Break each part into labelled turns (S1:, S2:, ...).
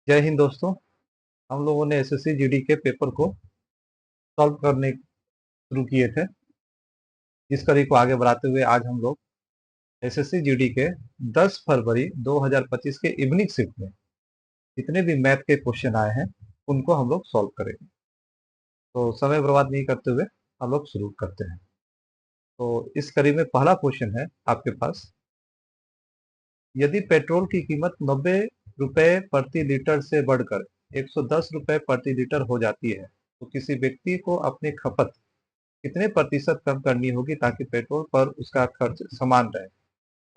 S1: जय हिंद दोस्तों। हम लोगों ने एसएससी जीडी के पेपर को सॉल्व करने शुरू किए थे। इस कड़ी को आगे बढ़ाते हुए आज हम लोग एसएससी जीडी के 10 फरवरी 2025 के इवनिंग शिफ्ट में जितने भी मैथ के क्वेश्चन आए हैं उनको हम लोग सॉल्व करेंगे। तो समय बर्बाद नहीं करते हुए हम लोग शुरू करते हैं। तो इस कड़ी में पहला क्वेश्चन है आपके पास, यदि पेट्रोल की कीमत 90 रुपए प्रति लीटर से बढ़कर 110 रुपए प्रति लीटर हो जाती है तो किसी व्यक्ति को अपनी खपत कितने प्रतिशत कम करनी होगी ताकि पेट्रोल पर उसका खर्च समान रहे?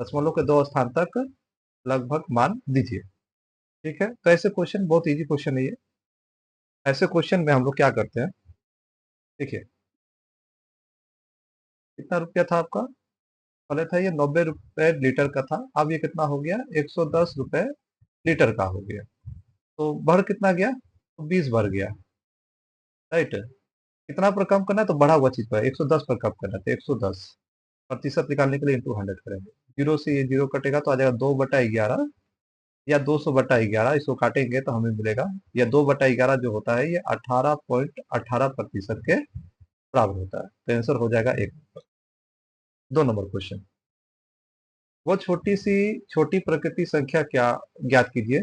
S1: दशमलव के 2 स्थान तक लगभग मान दीजिए। ठीक है, तो ऐसे क्वेश्चन बहुत इजी क्वेश्चन है ये। ऐसे क्वेश्चन में हम लोग क्या करते हैं, देखिए कितना रुपया था आपका, पहले था ये 90 रुपए लीटर का था, अब ये कितना हो गया 110 रुपए लीटर का हो गया। तो बढ़ कितना गया, तो 20 बढ़ गया, राइट। कितना पर कम करना है, तो बढ़ा हुआ चीज पर 110 पर कम करना है, तो 110 प्रतिशत निकालने के लिए इंटू 100 करेंगे। जीरो से ये जीरो कटेगा तो आ जाएगा 2/11 या 200/11, इसको काटेंगे तो हमें मिलेगा या 2/11 जो होता है ये 18.18% के बराबर होता है। तो आंसर हो जाएगा 1 नंबर। 2 नंबर क्वेश्चन, वो छोटी प्रकृति संख्या क्या ज्ञात कीजिए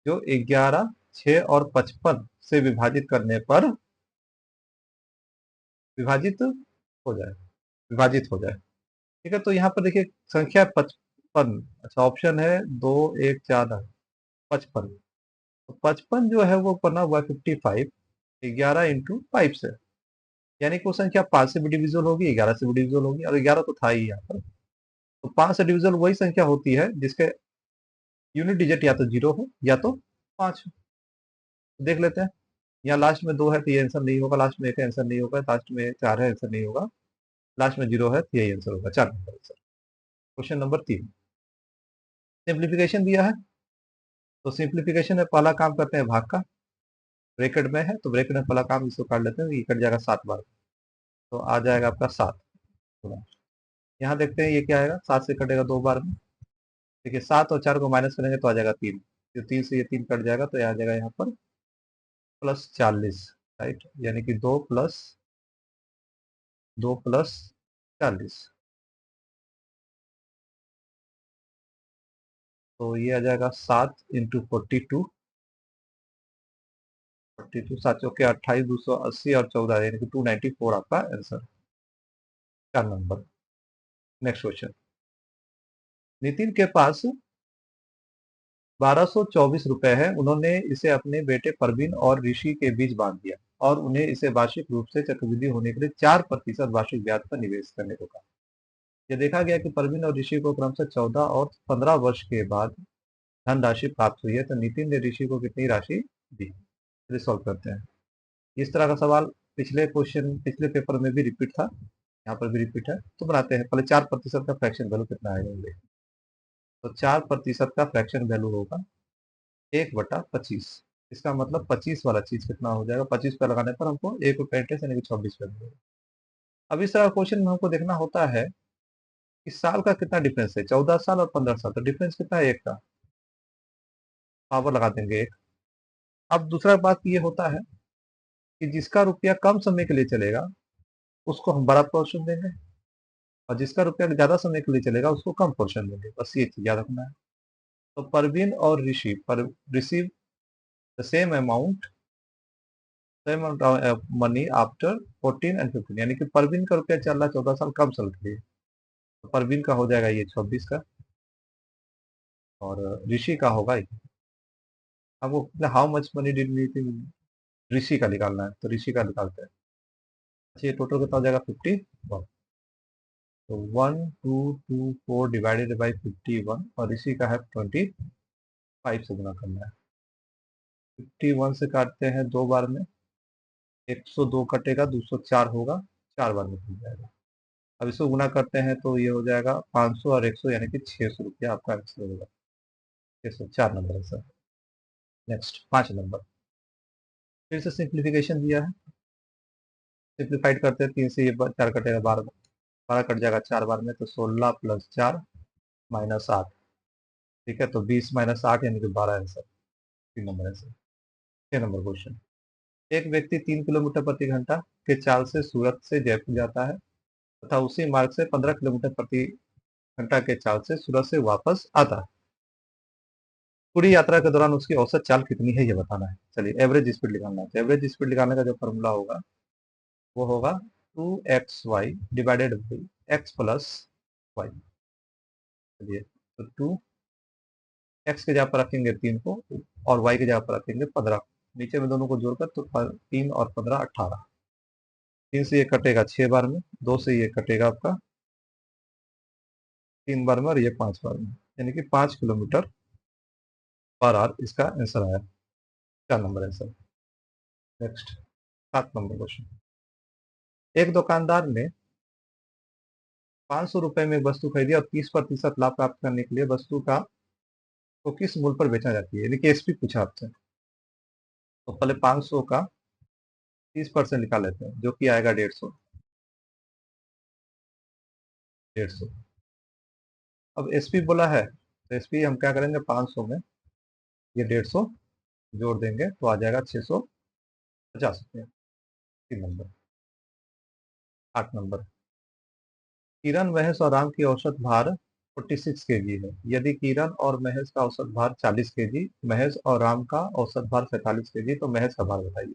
S1: जो 11, 6 और 55 से विभाजित करने पर विभाजित हो जाए विभाजित हो जाए। ठीक है, तो यहाँ पर देखिए संख्या 55, अच्छा ऑप्शन है 2, 1, 4, 55। तो 55 जो है वो बना हुआ है 55, 11 इंटू 5 से, यानी कि वो संख्या 5 से भी डिविजिबल होगी, 11 से भी डिविजिबल होगी, और 11 तो था ही यहाँ पर। तो 5 से डिविजिबल वही संख्या होती है जिसके यूनिट डिजिट या तो 0 हो या तो 5 हो। तो देख लेते हैं, यहाँ लास्ट में 2 है तो ये आंसर नहीं होगा, लास्ट में 1 है आंसर नहीं होगा, लास्ट में 4 है आंसर नहीं होगा, लास्ट में 0 है तो यही आंसर होगा, 4 number answer. Question number 3, simplification दिया है। तो सिंप्लीफिकेशन में पहला काम करते हैं भाग का, ब्रैकेट में है तो ब्रैकेट में पहला काम इसको काट लेते हैं, ये कट जाएगा 7 बार, तो आ जाएगा आपका 7 गुना। यहाँ देखते हैं ये क्या आएगा, 7 से कटेगा 2 बार में, देखिए 7 और 4 को माइनस करेंगे तो आ जाएगा 3, तो 3 से ये 3 कट जाएगा तो ये आ जाएगा यहाँ पर +40, राइट, यानी कि 2 + 40, तो ये आ जाएगा 7 इंटू 42, 7 चौके 28, 280 और 14 यानी कि 294 आपका answer, 4 number. Next question, Nitin के पास 1224 रुपए है, उन्होंने इसे अपने बेटे परवीन और ऋषि के बीच बांट दिया और उन्हें इसे वार्षिक रूप से चक्रवृद्धि होने के लिए 4% वार्षिक ब्याज पर निवेश करने को कहा। यह देखा गया कि परवीन और ऋषि को क्रमशः 14 और 15 वर्ष के बाद धनराशि प्राप्त हुई है, तो नितिन ने ऋषि को कितनी राशि दी? चलिए सॉल्व करते हैं। इस तरह का सवाल पिछले पेपर में भी रिपीट था, यहाँ पर भी रिपीट है, तो बनाते हैं। पहले 4% का फ्रैक्शन वैल्यू कितना आएगा, तो 4% का फ्रैक्शन वैल्यू होगा 1/25। इसका मतलब 25 वाला चीज कितना हो जाएगा, 25 पे लगाने पर हमको 1 रुपया इंटरेस्ट यानी कि 26 पे मिलेगा। अब इस तरह क्वेश्चन में हमको देखना होता है कि साल का कितना डिफरेंस है, 14 साल और 15 साल, तो डिफरेंस कितना है, 1 का, पावर लगा देंगे 1। अब दूसरा बात ये होता है कि जिसका रुपया कम समय के लिए चलेगा उसको हम बड़ा पोर्शन देंगे, और जिसका रुपया ज्यादा समय के लिए चलेगा उसको कम पोर्शन देंगे, बस ये चीज याद रखना है। तो परवीन और ऋषि पर receive the same amount money after 14 and 15, यानी कि परवीन का रुपया चल रहा है 14 साल कम साल के लिए, तो परवीन का हो जाएगा ये 26 का, और ऋषि का होगा आपको हाउ मच मनी डिड ऋषि का निकालना है, तो ऋषि का निकालते हैं। अच्छा, ये टोटल कितना हो जाएगा 51, तो 1224 डिवाइडेड बाई 51, और ऋषि का है 25 से गुना करना है। 51 से काटते हैं 2 बार में, 102 कटेगा, 204 होगा, 4 बार में मिल जाएगा। अब इसको गुना करते हैं तो ये हो जाएगा 500 और 100 यानी कि 600 रुपया आपका आंसर होगा, 600, 4 नंबर आंसर। नेक्स्ट 5 नंबर, फिर से सिंप्लीफिकेशन दिया है, सिंप्लीफाइड करते हैं, 3 से ये 4 कटेगा, 12 12 कट जाएगा 4 बार में, तो 16 + 4 - 8, ठीक है, तो 20 - 8 यानी कि 12 answer. 3 number answer. 6 number question. एक व्यक्ति 3 किलोमीटर प्रति घंटा के चाल से सूरत से जयपुर जाता है तथा उसी मार्ग से 15 किलोमीटर प्रति घंटा के चाल से सूरत से वापस आता है। पूरी यात्रा के दौरान उसकी औसत चाल कितनी है ये बताना है। चलिए एवरेज स्पीड निकालना है। तो एवरेज स्पीड निकालने का जो फॉर्मूला होगा वो होगा 2xy divided by x plus y. चलिए तो 2 एक्स की जगह पर रखेंगे 3 को और वाई की जगह पर रखेंगे 15। नीचे में दोनों को जोड़कर तो 3 और 15 18। 3 से ये कटेगा 6 बार में, 2 से ये कटेगा आपका 3 बार में और ये 5 बार में, यानी कि 5 किलोमीटर पर आवर इसका आंसर आया। 4 number answer. Next 7 number question. एक दुकानदार ने 500 रुपए में एक वस्तु खरीदी और 30% लाभ प्राप्त करने के लिए वस्तु का को किस मूल्य पर बेचा जाती है, यानी कि एसपी पूछा आपसे। तो पहले 500 का 30% निकाल लेते हैं जो कि आएगा 150। 150 अब एसपी बोला है तो एसपी हम क्या करेंगे 500 में ये 150 जोड़ देंगे तो आ जाएगा 650 रुपये। 3 नंबर। 8 नंबर। किरण महेश और राम की औसत भार 46 केजी है। यदि किरण और महेश का औसत भार 40 केजी, महेश और राम का औसत भार 47 केजी, तो महेश का भार बताइए।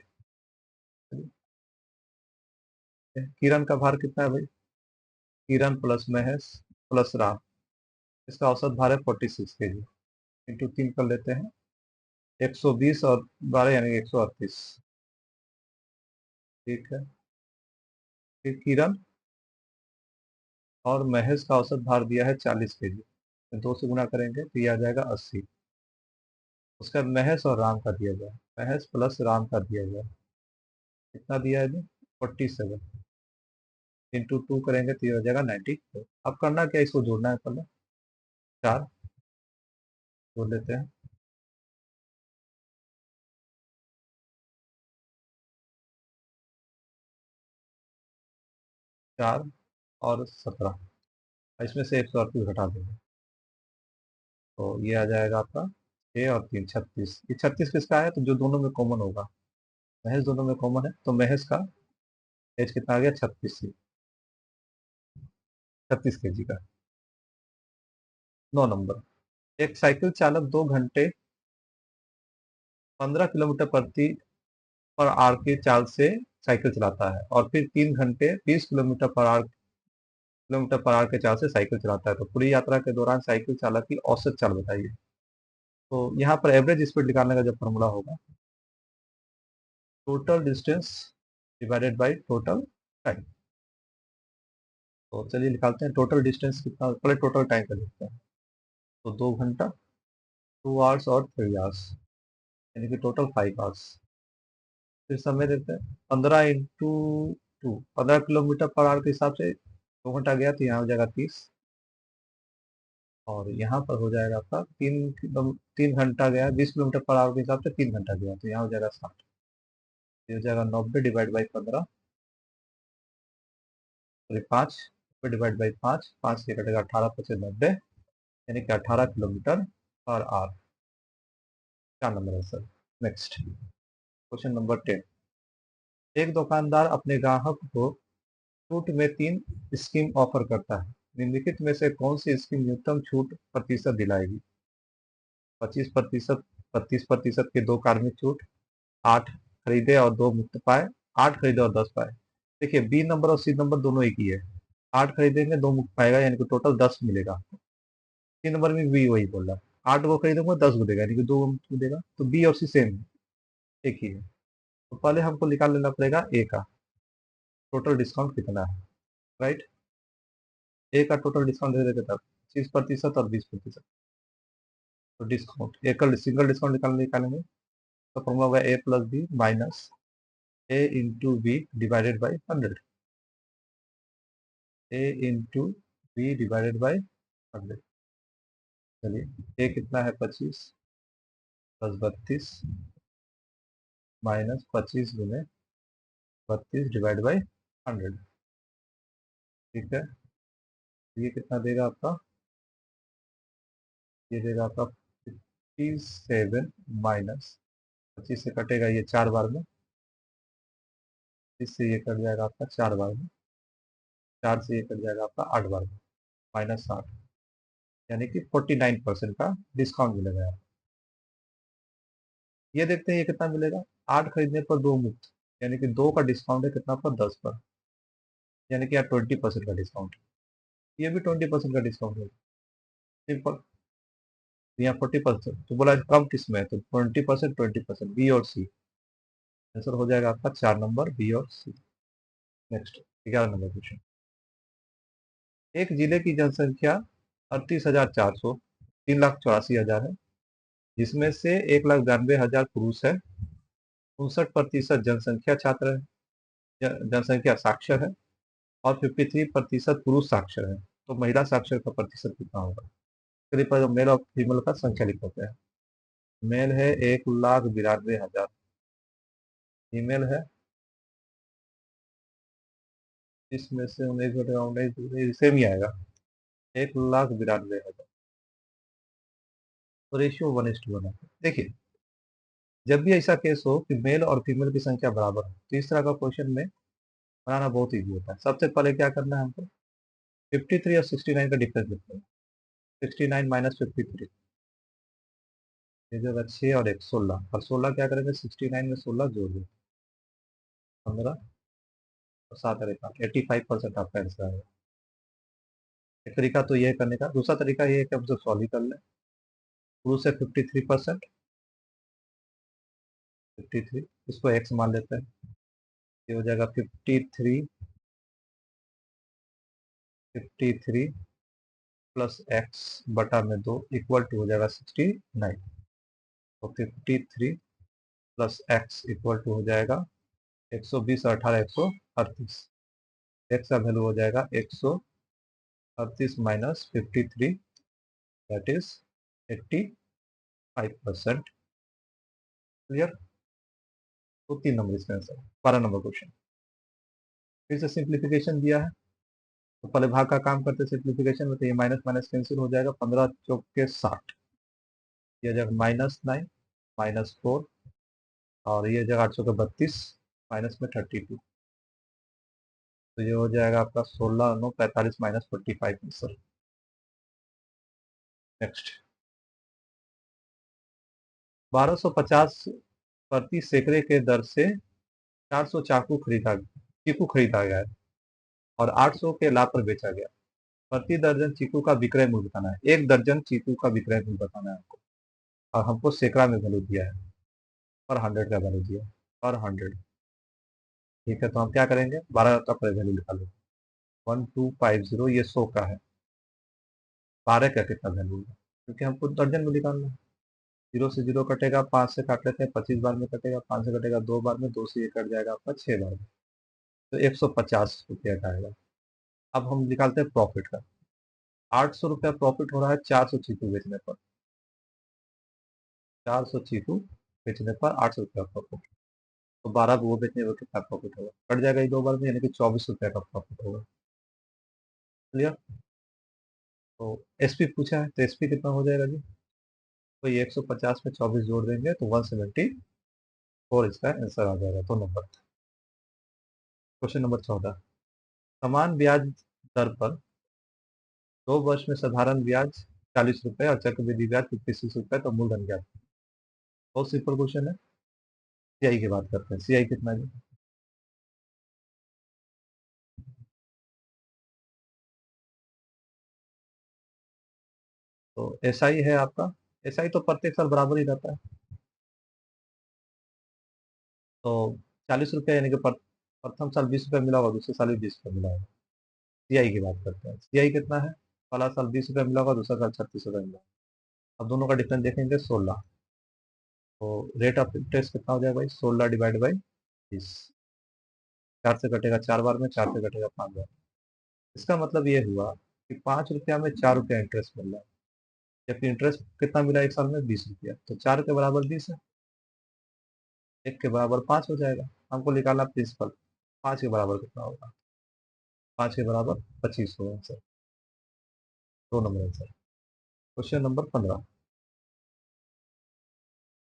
S1: किरण का भार कितना है भाई? किरण प्लस महेश प्लस राम, इसका औसत भार है 46 केजी। इंटू 3 कर लेते हैं, 120 और 12 यानी 138। ठीक है। फिर किरण और महेश का औसत भार दिया है 40 केजी, तो 2 से गुणा करेंगे तो ये आ जाएगा 80। उसका महेश और राम का दिया गया, महेश प्लस राम का दिया गया कितना दिया है जी 47। इंटू 2 करेंगे तो ये हो जाएगा 94। अब करना क्या, इसको जोड़ना है पहले। 4 जोड़ लेते हैं, 4 और 17, इसमें से 138 घटा देंगे तो ये आ जाएगा आपका 6 और 3 36। ये 36 किसका है, तो जो दोनों में कॉमन होगा, महेश दोनों में कॉमन है तो महेश का एज कितना आ गया 36, 36 केजी का। 9 नंबर। एक साइकिल चालक 2 घंटे 15 किलोमीटर प्रति पर आवर की चाल से साइकिल चलाता है और फिर 3 घंटे 20 किलोमीटर पर आवर के चाल से साइकिल चलाता है, तो पूरी यात्रा के दौरान साइकिल चालक की औसत चाल बताइए। तो यहाँ पर एवरेज स्पीड निकालने का जो फॉर्मूला होगा total distance divided by total time. तो चलिए निकालते हैं टोटल डिस्टेंस कितना, पहले टोटल टाइम कर लेते हैं। तो 2 घंटा 2 आवर्स और 3 आवर्स, यानी कि टोटल 5 आवर्स। फिर समय देते हैं 15 × 2, 15 किलोमीटर पर आवर के हिसाब से 2 घंटा गया तो यहाँ हो जाएगा 30, और यहाँ पर हो जाएगा आपका 3 घंटा गया 20 किलोमीटर पर आवर के हिसाब से 3 घंटा गया तो यहाँ हो जाएगा 60। ये हो जाएगा 90 divide by 15, sorry 5, 90 divide by 5, 5 से कटेगा 18 25 90, यानी कि 18 kilometre per hour. 4 number answer. Next question number 10। एक दुकानदार अपने ग्राहक को छूट में 3 स्कीम ऑफर करता है। निम्नलिखित में से कौन सी स्कीम न्यूनतम छूट प्रतिशत दिलाएगी? 25%, 32% के 2 कार्मिक छूट, 8 खरीदे और 2 मुफ्त पाए, 8 खरीदे और 10 पाए। देखिए बी नंबर और सी नंबर दोनों एक ही है, 8 खरीदेंगे 2 मुफ्त पाएगा यानी कि टोटल 10 मिलेगा। सी नंबर में भी वही बोल रहा है, 8 को खरीदूंगा 10 को देगा यानी कि 2 मुफ्त मिलेगा, तो बी और सी सेम है, एक ही है। तो पहले हमको निकाल लेना पड़ेगा ए का टोटल डिस्काउंट कितना है, राइट। ए का टोटल डिस्काउंट दे देते तब 30% और 20%। तो डिस्काउंट एकल सिंगल डिस्काउंट निकालेंगे तो फॉर्मूला होगा A plus B minus A into B divided by 100। A into B divided by 100। चलिए ए कितना है 25 प्लस 32 माइनस 25 गुने 32 डिवाइड बाई 100। ठीक है, ये कितना देगा आपका, ये देगा आपका 7 माइनस 25 से कटेगा ये 4 बार में, इससे ये कट जाएगा आपका 4 बार में, 4 से ये कट जाएगा आपका 8 बार में, -60, यानी कि 49% का डिस्काउंट मिलेगा यहाँ। ये देखते हैं ये कितना मिलेगा, 8 खरीदने पर 2 मुफ्त, यानी कि 2 का डिस्काउंट है कितना पर 10 पर, यानी कि यहाँ 20% का डिस्काउंट है, ये भी 20% का डिस्काउंट है, सिंपल। यहाँ 40%, तो बोला कम किस में है, तो 20%, 20%, बी और सी। आंसर हो जाएगा आपका 4 नंबर, बी और सी। Next 11 number question. एक जिले की जनसंख्या 38,400, 3,84,000 है, जिसमें से 1,92,000 पुरुष है, 59% जनसंख्या छात्र है, जनसंख्या साक्षर है, और 53% पुरुष साक्षर है। तो महिला साक्षर का प्रतिशत कितना होगा? चलिए पहले मेल और फीमेल का संख्या लिख लेते हैं। मेल है 1,92,000, फीमेल है, इसमें से 19 सेम ही आएगा, 1,92,000, तो रेशियो 1:1 है। देखिए जब भी ऐसा केस हो कि मेल और फीमेल की संख्या बराबर हो, तो इस तरह का क्वेश्चन में बनाना बहुत ईजी होता है। सबसे पहले क्या करना है हमको, 53 और 69 का डिफरेंस लिखते हैं। 69 माइनस 53, ये जगह 6 और 1 16, और 16 क्या करेंगे, 69 में 16 जोड़ दें, 15 और 7 और 8, 85% आपका आंसर आएगा। एक तरीका तो ये करने का, दूसरा तरीका ये है कि हम सब सॉल्व ही कर लें। शुरू से 53%, 53 इसको एक्स मान लेते हैं, ये हो जाएगा 53 प्लस एक्स बटा में 2 इक्वल टू हो जाएगा 69। तो 53 प्लस एक्स इक्वल टू हो जाएगा 120 और 18 138, एक्स का वैल्यू हो जाएगा 138 माइनस 53, दैट इज 85%। क्लियर? तो 3 नंबर इसका आंसर। 12 नंबर क्वेश्चन, फिर से सिंप्लीफिकेशन दिया है, तो पहले भाग का काम करते सिंप्लीफिकेशन में, तो ये माइनस माइनस कैंसिल हो जाएगा, 15 चौक के 60, ये जगह -9 -4, और ये जगह 8 के 32, माइनस में 32, तो ये हो जाएगा आपका 16 9 45 माइनस 45 आंसर। नेक्स्ट 1250 प्रति सैकड़े के दर से 400 चीकू खरीदा गया है और 800 के लाभ पर बेचा गया। प्रति दर्जन चीकू का विक्रय मूल्य बताना है, एक दर्जन चीकू का विक्रय मूल्य बताना है आपको, और हमको सैकड़ा में वैल्यू दिया है, पर 100 का वैल्यू दिया है, पर 100। ठीक है, तो हम क्या करेंगे, 12 तक वैल्यू निकालो, 1250, ये 100 का है, 12 का कितना वैल्यू होगा, क्योंकि हमको दर्जन में निकालना है। 0 से 0 कटेगा, 5 से काट लेते हैं, 25 बार में कटेगा, 5 से कटेगा 2 बार में, 2 से ये कट जाएगा आपका 6 बार में, तो 150 रुपया का आएगा। अब हम निकालते हैं प्रॉफिट का। 800 रुपया प्रॉफिट हो रहा है 400 चीकू बेचने पर, 400 चीकू बेचने पर 800 रुपया प्रॉफिट, तो 12 को वो बेचने पर कितना प्रॉफिट होगा, कट जाएगा ये 2 बार में, यानी कि 24 रुपया का प्रॉफिट होगा। क्लियर? तो एसपी पूछा है, तो एसपी कितना हो जाएगा जी, तो ये 150 में 24 जोड़ देंगे तो 174 इसका आंसर आ जाएगा। तो नंबर क्वेश्चन नंबर 14, समान ब्याज दर पर 2 वर्ष में साधारण ब्याज 40 रुपए और चक्रवृद्धि ब्याज 56 रुपए, तो मूलधन क्या है? बहुत सिंपल क्वेश्चन है। सीआई की बात करते हैं, सीआई कितना है? तो एसआई है आपका, एसआई तो प्रत्येक साल बराबर ही रहता है, तो 40 रुपया, यानी कि प्रथम साल 20 रुपया मिला होगा, दूसरे साल भी 20 रुपया मिला होगा। सीआई की बात करते हैं, सीआई कितना है, पहला साल 20 रुपया मिला होगा, दूसरा साल 36 रुपया मिला होगा। अब दोनों का डिफरेंस देखेंगे 16, तो रेट ऑफ इंटरेस्ट कितना हो जाएगा भाई, 16 डिवाइड बाई 20, 4 से कटेगा 4 बार में, 4 से कटेगा 5 बार। इसका मतलब ये हुआ कि 5 रुपया में 4 रुपया इंटरेस्ट मिल रहा है, जबकि इंटरेस्ट कितना मिला एक साल में, 20 रुपया, तो 4 के बराबर 20 है, 1 के बराबर 5 हो जाएगा। हमको निकालना प्रिंसिपल, 5 के बराबर कितना होगा, 5 के बराबर 25 होगा answer. 2 number answer. Question number 15,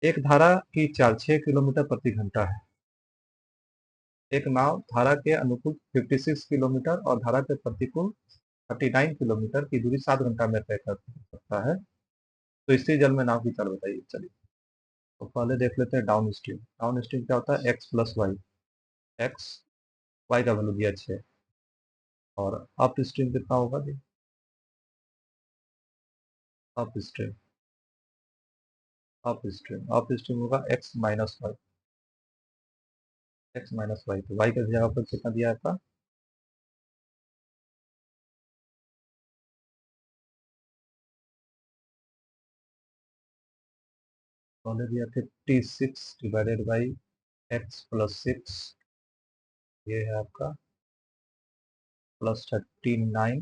S1: एक धारा की चाल 6 किलोमीटर प्रति घंटा है। एक नाव धारा के अनुकूल 56 किलोमीटर और धारा के प्रतिकूल 39 किलोमीटर की दूरी 7 घंटा में तय कर सकता है। तो स्थिर जल में नाव की चाल बताइए। चलिए, तो पहले देख लेते हैं डाउन स्ट्रीम। डाउन स्ट्रीम क्या होता है? X plus y. X, y का वैल्यू दिया 6, और अप स्ट्रीम कितना होगा जी? अप स्ट्रीम, अप स्ट्रीम होगा x minus y. X minus y, तो वाई का जगह पर कितना दिया है आपका? पहले दिया 56 डिवाइडेड बाई एक्स प्लस 6, ये है आपका plus 39,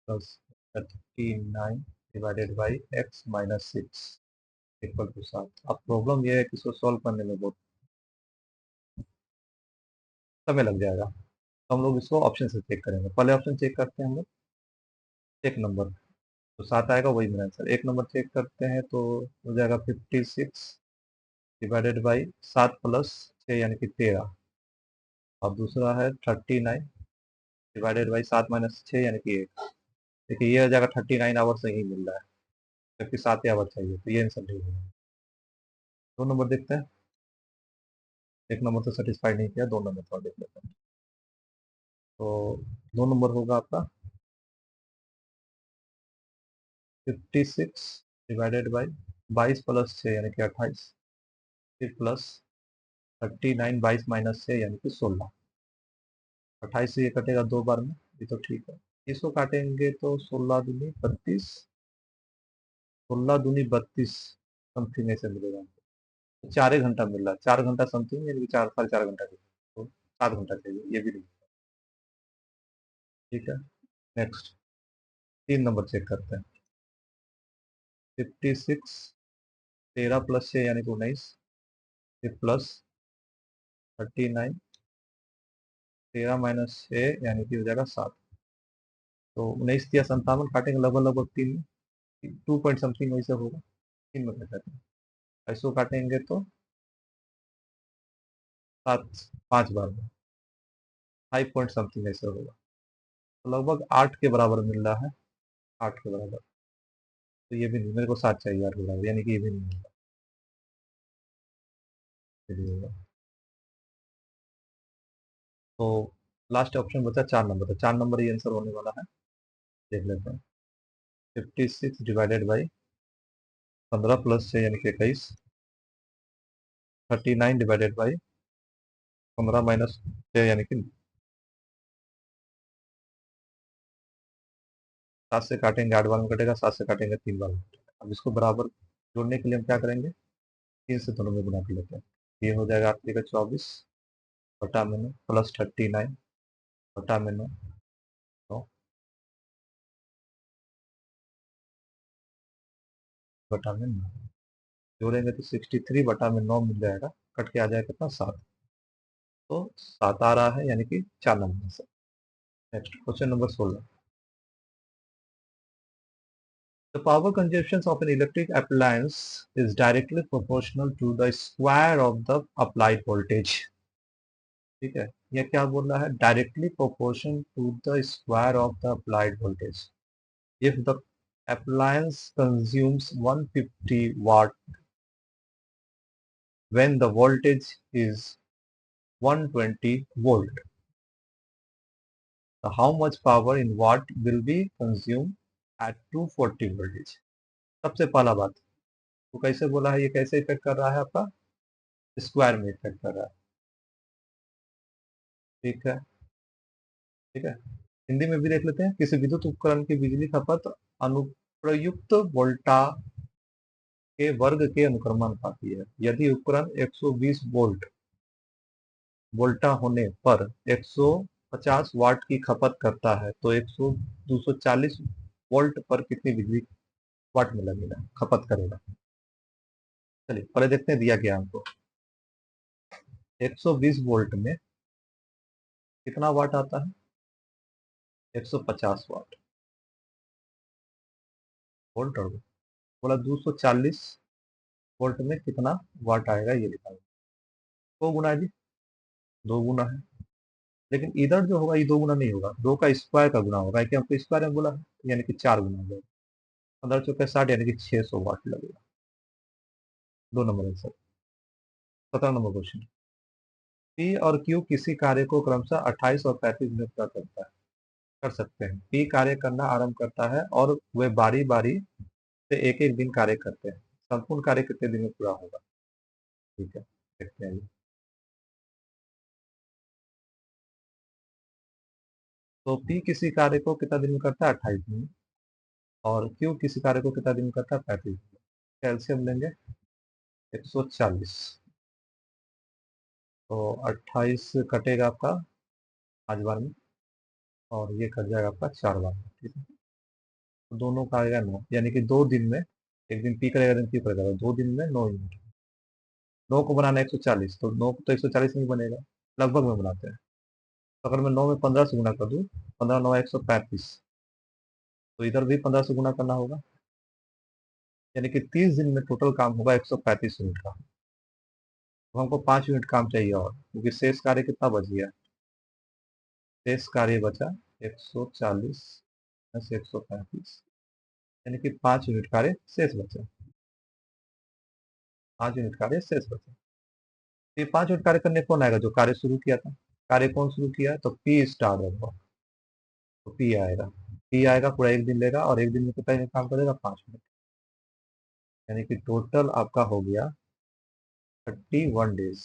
S1: plus 39 divided by x minus 6 equal to 7। अब प्रॉब्लम ये है कि इसको सॉल्व करने में बहुत समय लग जाएगा, तो हम लोग इसको ऑप्शन से चेक करेंगे। पहले ऑप्शन चेक करते हैं हम लोग। एक नंबर, तो 7 आएगा, वही मेरा आंसर। एक नंबर चेक करते हैं तो हो जाएगा 56 डिवाइडेड बाई 7 प्लस 6 यानी कि 13। और दूसरा है 39 डिवाइडेड बाई 7 माइनस 6 यानी कि 1। देखिए ये हो जाएगा 39 आवर से ही मिल रहा है, जबकि 7 आवर चाहिए, तो ये आंसर नहीं होगा। 2 नंबर देखते हैं। एक नंबर तो सेटिस्फाई नहीं किया, 2 नंबर और देख लेते हैं। तो 2 नंबर होगा आपका 56 डिवाइडेड बाई 22 प्लस 6 यानी कि 28, फिर प्लस 39 22 माइनस 6 यानी कि 16। 28 से ये कटेगा 2 बार में, ये तो ठीक है। इसको काटेंगे तो 16 दूनी 32, 16 दूनी 32 समथिंग ऐसे मिलेगा। 4 घंटा मिल रहा है, 4 घंटा समथिंग, यानी कि 4 साढ़े 4 घंटा की, तो 7 घंटा चाहिए, ये भी नहीं। ठीक है, नेक्स्ट 3 नंबर चेक करते हैं। 56, 13 प्लस 6 यानी कि 19, फिर प्लस 39, 13 माइनस 6 यानी कि हो जाएगा 7। तो 19 या 57 काटेंगे लगभग लगभग 3 में, 2 पॉइंट समथिंग वैसे होगा, 3 में कटेगा। ऐसो काटेंगे तो 7 5 बार में 5 पॉइंट समथिंग ऐसे होगा, तो लगभग 8 के बराबर मिल रहा है। 8 के बराबर, तो ये भी नहीं, मेरे को 7 चाहिए 8 के बराबर, यानी कि ये भी नहीं होगा। चलिए होगा। तो लास्ट ऑप्शन बचा 4 नंबर, तो 4 नंबर ही आंसर होने वाला है। देख लेते हैं। 56 डिवाइडेड बाई 15 प्लस 6 यानी कि 21, 39 डिवाइडेड बाई 15 माइनस 6 यानी कि 7 से काटेंगे 8 बार में कटेगा, 7 से काटेंगे 3 बार में कटेगा। अब इसको बराबर जोड़ने के लिए हम क्या करेंगे? 3 से दोनों में गुना कर लेते हैं। ये हो जाएगा आपके का 24 बटा में 9 प्लस 39 बटा में 9 बटा में 9 जोड़ेंगे तो 63 बटा में 9 मिल जाएगा, कट के आ जाएगा कितना? 7। तो 7 आ रहा है, यानी कि 4 नंबर से। Next question number 16। The power consumption of an electric appliance is directly proportional to the square of the applied voltage. ठीक है, ये क्या बोल रहा है? Directly proportion to the square of the applied voltage. If the appliance consumes 150 watt when the voltage is 120 volt, so how much power in watt will be consumed at 240 voltage? सबसे पहला बात तो कैसे बोला है, ये कैसे इफेक्ट कर रहा है आपका? स्क्वायर में इफेक्ट कर रहा है। ठीक है, ठीक है। हिंदी में भी देख लेते हैं। किसी विद्युत उपकरण की बिजली खपत अनुप्रयुक्त वोल्टा के वर्ग के अनुक्रमानुपाती है। यदि उपकरण 120 वोल्टा होने पर 150 वाट की खपत करता है, तो 240 वोल्ट पर कितनी बिजली वाट में लगेगा, खपत करेगा? चलिए पहले देखते हैं दिया गया हमको। 120 वोल्ट में कितना वाट आता है? 150 वाट। वोल्ट और बोला 240 वोल्ट में कितना वाट आएगा ये लिखा है। 2 गुना है जी, 2 गुना है। लेकिन इधर जो होगा ये 2 गुना नहीं होगा, 2 का स्क्वायर का गुना होगा, कि हमको स्क्वायर में बोला है, यानी कि 4 गुना हो जाएगा। 15 चौके 60 यानी कि 600 वाट लगेगा। 2 number answer. 17 number question. P और क्यू किसी कार्य को क्रमशः 28 और 35 मिनट का करता है, कर सकते हैं। पी कार्य करना आरंभ करता है और वे बारी बारी से एक एक दिन कार्य करते हैं। संपूर्ण कार्य कितने दिन में पूरा होगा? ठीक है, देखते हैं। तो पी किसी कार्य को कितना दिन में करता है? 28 दिन में। और क्यू किसी कार्य को कितना दिन में करता है? 35 दिन में। कैल्शियम लेंगे 140, तो 28 कटेगा आपका 5 बार में, और ये कट जाएगा आपका 4 बार में। ठीक है, तो दोनों का आएगा 9, यानी कि 2 दिन में, एक दिन पी करेगा, दिन क्यू करेगा, तो 2 दिन में 9 यूनिट। 9 को बनाना 140, तो 9 को तो 140 नहीं बनेगा, लगभग में बनाते हैं। तो अगर मैं 9 में 15 से गुना कर दूं, 15 9 135, तो इधर भी 15 से गुना करना होगा, यानी कि 30 दिन में टोटल काम होगा 135 यूनिट का। तो हमको 5 यूनिट काम चाहिए, और क्योंकि शेष कार्य कितना बच गया? शेष कार्य बचा 140 प्लस 135, यानी कि 5 यूनिट कार्य शेष बचा। 5 यूनिट कार्य शेष बचा। तो ये 5 यूनिट कार्य करने कौन आएगा? जो कार्य शुरू किया था। कार्य कौन शुरू किया? तो पी स्टार होगा, तो पी आएगा। पी आएगा, पूरा एक दिन लेगा, और एक दिन में कितना यूनिट काम करेगा? 5 मिनट, यानी कि टोटल आपका हो गया 31 डेज।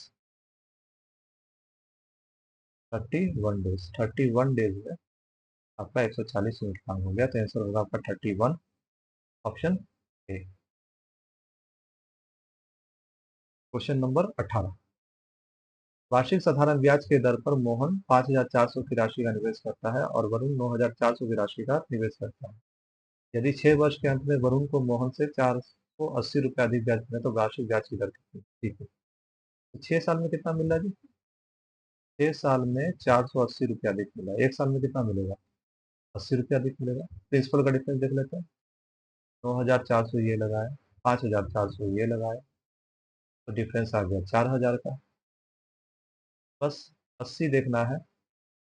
S1: 31 डेज, 31 डेज में आपका 140 यूनिट काम हो गया, तो आंसर होगा आपका 31, ऑप्शन ए। Question number 18। वार्षिक साधारण ब्याज के दर पर मोहन 5,400 की राशि का निवेश करता है और वरुण 9,400 की राशि का निवेश करता है। यदि 6 वर्ष के अंत में वरुण को मोहन से 480 रुपये अधिक ब्याज मिले तो वार्षिक ब्याज की दर कितनी? ठीक है, तो 6 साल में कितना मिल रहा है जी? 6 साल में 480 रुपये अधिक मिला, 1 साल में कितना मिलेगा? 80 रुपये अधिक मिलेगा। प्रिंसिपल का डिफरेंस देख लेते हैं। 9,400 ये लगाए, 5,400 ये लगाए, तो डिफरेंस आ गया 4,000 का। बस 80 देखना है,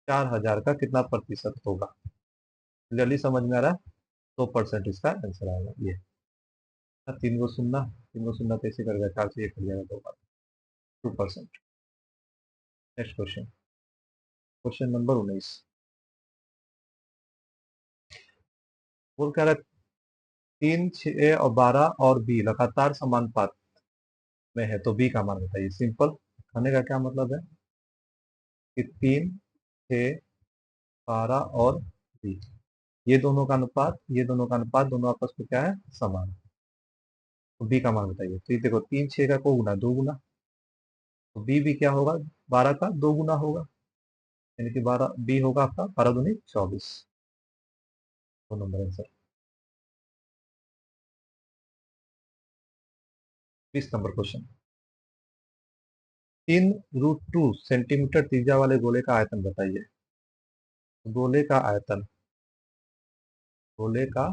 S1: 4,000 का कितना प्रतिशत होगा? क्लियरली समझ में आ रहा है? 2% इसका आंसर आएगा ये। 3 को 0, 3 को 0 कैसे करेगा? 4 से ये कट जाएगा, 2 बार, 2%। Next question, question number 19। बोल कह रहा है 3, 6 और 12 और बी लगातार समानुपात में है, तो बी का मान बताइए। सिंपल, कहने का क्या मतलब है कि 3, 6, 12 और बी, ये दोनों का अनुपात, ये दोनों का अनुपात, दोनों आपस में क्या है? समान। तो बी का मान बताइए। तो ये देखो 3 6 का को गुना? 2 गुना। तो बी भी क्या होगा? 12 का 2 गुना होगा, यानी कि 12 बी होगा आपका 12 दूनी 24। 2 number answer. 20 number question. 3√2 centimetre त्रिज्या वाले गोले का आयतन बताइए। गोले का आयतन, गोले का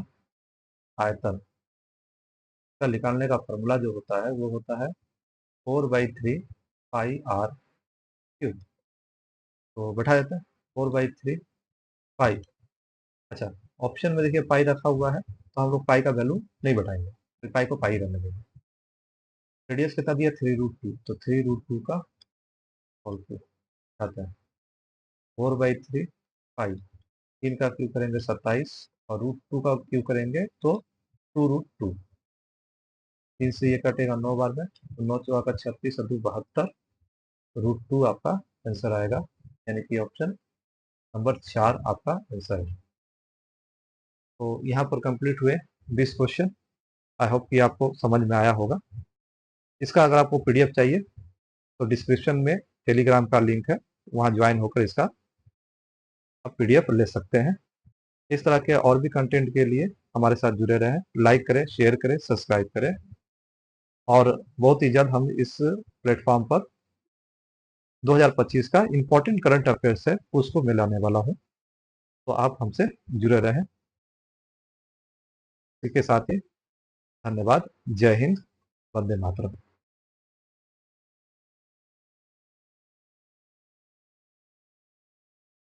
S1: आयतन का निकालने का फॉर्मूला जो होता है वो होता है 4/3 पाई r क्यूब। तो बैठा देता है 4/3 पाई। अच्छा, ऑप्शन में देखिए पाई रखा हुआ है, तो हम लोग पाई का वैल्यू नहीं बैठाएंगे, तो पाई को पाई रहने देंगे। रेडियस कितना दिया? 3√2, तो 3√2 का होल क्यूब आता है 4/3 पाई। 3 का क्यूब करेंगे 27, और √2 का क्यूब करेंगे तो 2√2। 3 से ये कटेगा 9 बार में, तो 9 चौका का 36 और 2 72, √2 आपका आंसर आएगा, यानी कि ऑप्शन नंबर 4 आपका आंसर है। तो यहाँ पर कंप्लीट हुए 20 क्वेश्चन। आई होप कि आपको समझ में आया होगा। इसका अगर आपको पीडीएफ चाहिए तो डिस्क्रिप्शन में टेलीग्राम का लिंक है, वहाँ ज्वाइन होकर इसका आप पीडीएफ ले सकते हैं। इस तरह के और भी कंटेंट के लिए हमारे साथ जुड़े रहें, लाइक करें, शेयर करें, सब्सक्राइब करें, और बहुत ही जल्द हम इस प्लेटफॉर्म पर 2025 का इम्पोर्टेंट करंट अफेयर्स है उसको मैं लाने वाला हूँ, तो आप हमसे जुड़े रहें। इसी के साथ ही धन्यवाद। जय हिंद। वंदे मातरम।